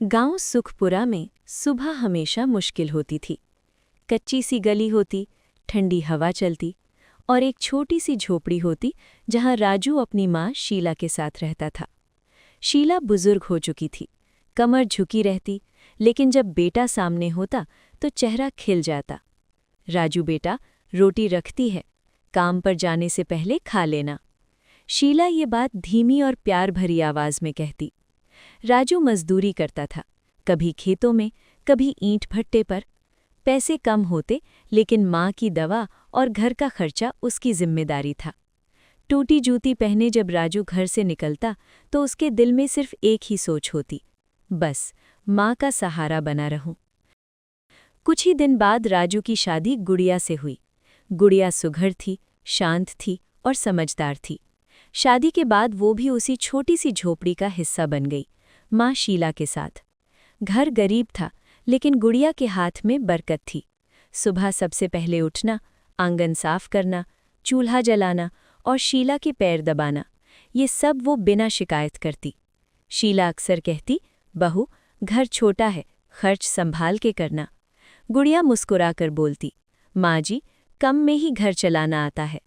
गांव सुखपुरा में सुबह हमेशा मुश्किल होती थी। कच्ची सी गली होती, ठंडी हवा चलती और एक छोटी सी झोपड़ी होती जहां राजू अपनी माँ शीला के साथ रहता था। शीला बुजुर्ग हो चुकी थी, कमर झुकी रहती, लेकिन जब बेटा सामने होता तो चेहरा खिल जाता। राजू बेटा, रोटी रखती है, काम पर जाने से पहले खा लेना। शीला ये बात धीमी और प्यार भरी आवाज में कहती। राजू मजदूरी करता था, कभी खेतों में, कभी ईंट भट्टे पर। पैसे कम होते, लेकिन माँ की दवा और घर का खर्चा उसकी जिम्मेदारी था। टूटी जूती पहने जब राजू घर से निकलता तो उसके दिल में सिर्फ एक ही सोच होती, बस माँ का सहारा बना रहूं। कुछ ही दिन बाद राजू की शादी गुड़िया से हुई। गुड़िया सुघड़ थी, शांत थी और समझदार थी। शादी के बाद वो भी उसी छोटी सी झोपड़ी का हिस्सा बन गई, माँ शीला के साथ। घर गरीब था, लेकिन गुड़िया के हाथ में बरकत थी। सुबह सबसे पहले उठना, आंगन साफ करना, चूल्हा जलाना और शीला के पैर दबाना, ये सब वो बिना शिकायत करती। शीला अक्सर कहती, बहू, घर छोटा है, खर्च संभाल के करना। गुड़िया मुस्कुराकर बोलती, माँ जी, कम में ही घर चलाना आता है।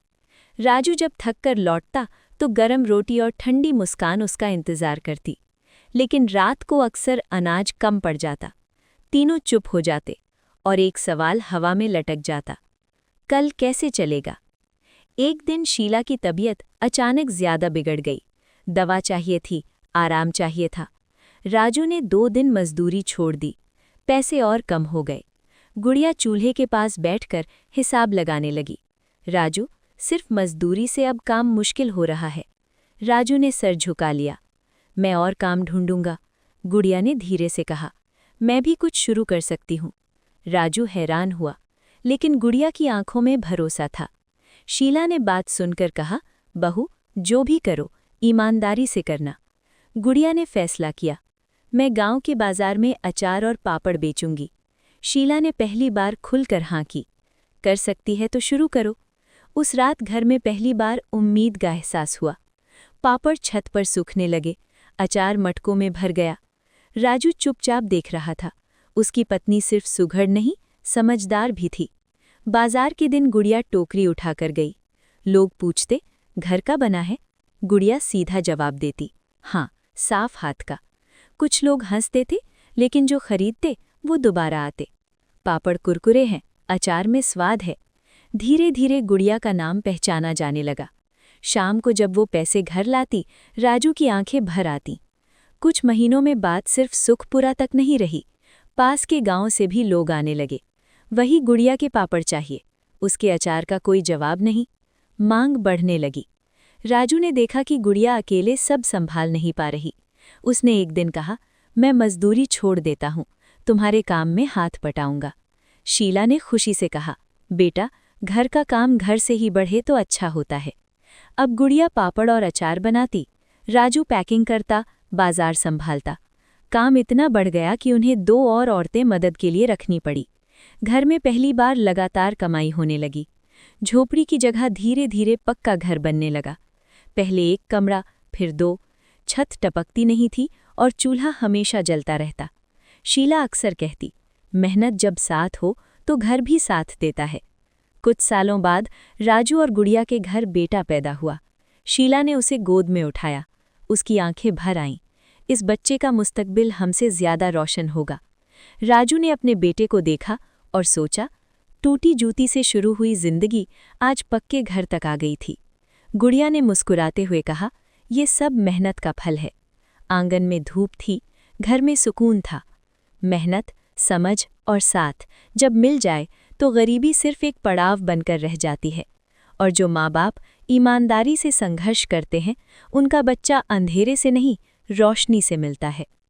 राजू जब थक कर लौटता तो गरम रोटी और ठंडी मुस्कान उसका इंतजार करती, लेकिन रात को अक्सर अनाज कम पड़ जाता। तीनों चुप हो जाते और एक सवाल हवा में लटक जाता, कल कैसे चलेगा। एक दिन शीला की तबीयत अचानक ज्यादा बिगड़ गई। दवा चाहिए थी, आराम चाहिए था। राजू ने 2 दिन मजदूरी छोड़ दी, पैसे और कम हो गए। गुड़िया चूल्हे के पास बैठकर हिसाब लगाने लगी। राजू, सिर्फ मजदूरी से अब काम मुश्किल हो रहा है। राजू ने सर झुका लिया। मैं और काम ढूंढूंगा, गुड़िया ने धीरे से कहा। मैं भी कुछ शुरू कर सकती हूँ। राजू हैरान हुआ, लेकिन गुड़िया की आंखों में भरोसा था। शीला ने बात सुनकर कहा, बहू, जो भी करो, ईमानदारी से करना। गुड़िया ने फैसला किया, मैं गांव के बाजार में अचार और पापड़ बेचूंगी। शीला ने पहली बार खुलकर हाँ की। कर सकती है तो शुरू करो। उस रात घर में पहली बार उम्मीद का एहसास हुआ। पापड़ छत पर सूखने लगे, अचार मटकों में भर गया। राजू चुपचाप देख रहा था। उसकी पत्नी सिर्फ सुघड़ नहीं, समझदार भी थी। बाजार के दिन गुड़िया टोकरी उठाकर गई। लोग पूछते, घर का बना है? गुड़िया सीधा जवाब देती, हाँ, साफ हाथ का। कुछ लोग हंसते थे, लेकिन जो खरीदते वो दोबारा आते। पापड़ कुरकुरे हैं, अचार में स्वाद है। धीरे धीरे गुड़िया का नाम पहचाना जाने लगा। शाम को जब वो पैसे घर लाती, राजू की आंखें भर आती। कुछ महीनों में बात सिर्फ सुखपुरा तक नहीं रही, पास के गांव से भी लोग आने लगे। वही गुड़िया के पापड़ चाहिए, उसके अचार का कोई जवाब नहीं। मांग बढ़ने लगी। राजू ने देखा कि गुड़िया अकेले सब संभाल नहीं पा रही। उसने एक दिन कहा, मैं मजदूरी छोड़ देता हूँ, तुम्हारे काम में हाथ बटाऊंगा। शीला ने खुशी से कहा, बेटा, घर का काम घर से ही बढ़े तो अच्छा होता है। अब गुड़िया पापड़ और अचार बनाती, राजू पैकिंग करता, बाजार संभालता। काम इतना बढ़ गया कि उन्हें 2 और औरतें मदद के लिए रखनी पड़ी। घर में पहली बार लगातार कमाई होने लगी। झोपड़ी की जगह धीरे धीरे पक्का घर बनने लगा। पहले 1 कमरा, फिर 2। छत टपकती नहीं थी और चूल्हा हमेशा जलता रहता। शीला अक्सर कहती, मेहनत जब साथ हो तो घर भी साथ देता है। कुछ सालों बाद राजू और गुड़िया के घर बेटा पैदा हुआ। शीला ने उसे गोद में उठाया। उसकी आंखें भर आईं। इस बच्चे का मुस्तकबिल हमसे ज्यादा रोशन होगा। राजू ने अपने बेटे को देखा और सोचा, टूटी जूती से शुरू हुई जिंदगी आज पक्के घर तक आ गई थी। गुड़िया ने मुस्कुराते हुए कहा, ये सब मेहनत का फल है। आंगन में धूप थी, घर में सुकून था। मेहनत, समझ और साथ जब मिल जाए तो गरीबी सिर्फ एक पड़ाव बनकर रह जाती है। और जो माँ बाप ईमानदारी से संघर्ष करते हैं, उनका बच्चा अंधेरे से नहीं, रोशनी से मिलता है।